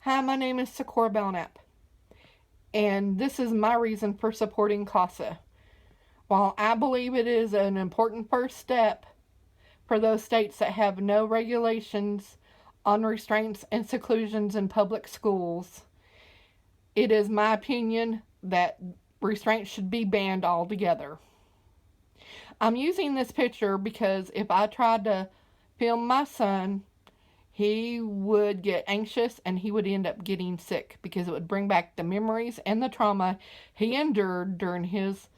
Hi, my name is Sacora Belknap, and this is my reason for supporting CASA. While I believe it is an important first step for those states that have no regulations on restraints and seclusions in public schools, it is my opinion that restraints should be banned altogether. I'm using this picture because if I tried to film my son, he would get anxious and he would end up getting sick because it would bring back the memories and the trauma he endured during his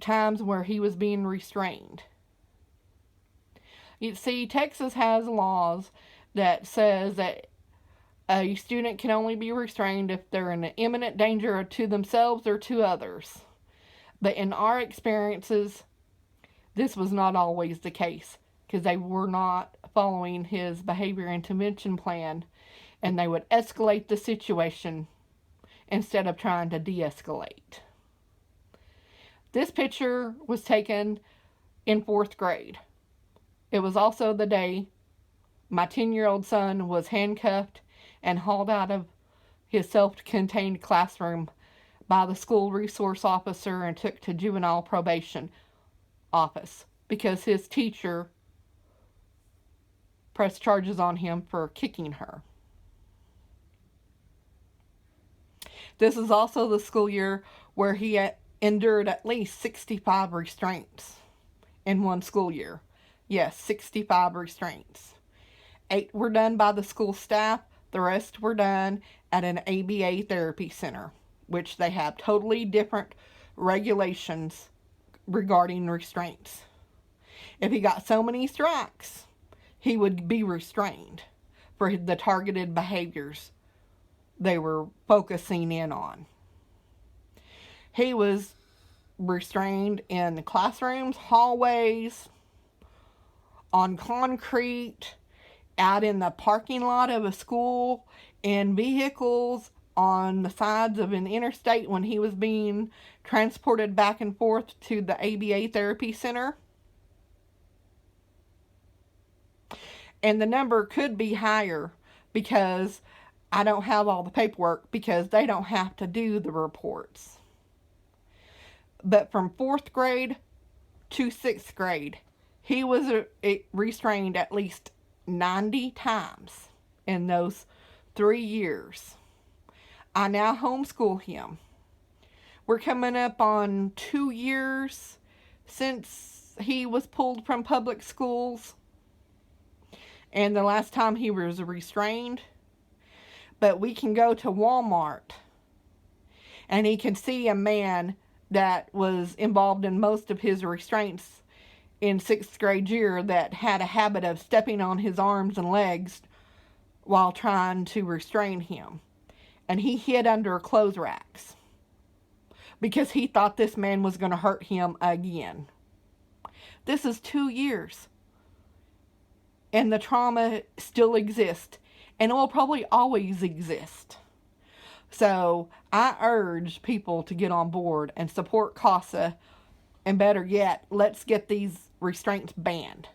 times where he was being restrained. You see, Texas has laws that says that a student can only be restrained if they're in imminent danger to themselves or to others. But in our experiences, this was not always the case because they were not following his behavior intervention plan, and they would escalate the situation instead of trying to de-escalate. This picture was taken in 4th grade. It was also the day my 10-year-old son was handcuffed and hauled out of his self-contained classroom by the school resource officer and took to juvenile probation office because his teacher pressed charges on him for kicking her. This is also the school year where he endured at least 65 restraints in one school year. Yes, 65 restraints. 8 were done by the school staff. The rest were done at an ABA therapy center, which they have totally different regulations regarding restraints. If he got so many strikes, he would be restrained for the targeted behaviors they were focusing in on. He was restrained in classrooms, hallways, on concrete, out in the parking lot of a school, in vehicles, on the sides of an interstate when he was being transported back and forth to the ABA therapy center. And the number could be higher because I don't have all the paperwork because they don't have to do the reports. But from 4th grade to 6th grade, he was restrained at least 90 times in those 3 years. I now homeschool him. We're coming up on 2 years since he was pulled from public schools, and the last time he was restrained. But we can go to Walmart and he can see a man that was involved in most of his restraints in 6th grade year that had a habit of stepping on his arms and legs while trying to restrain him. And he hid under clothes racks because he thought this man was going to hurt him again. This is 2 years. And the trauma still exists. And it will probably always exist. So I urge people to get on board and support CASA. And better yet, let's get these restraints banned.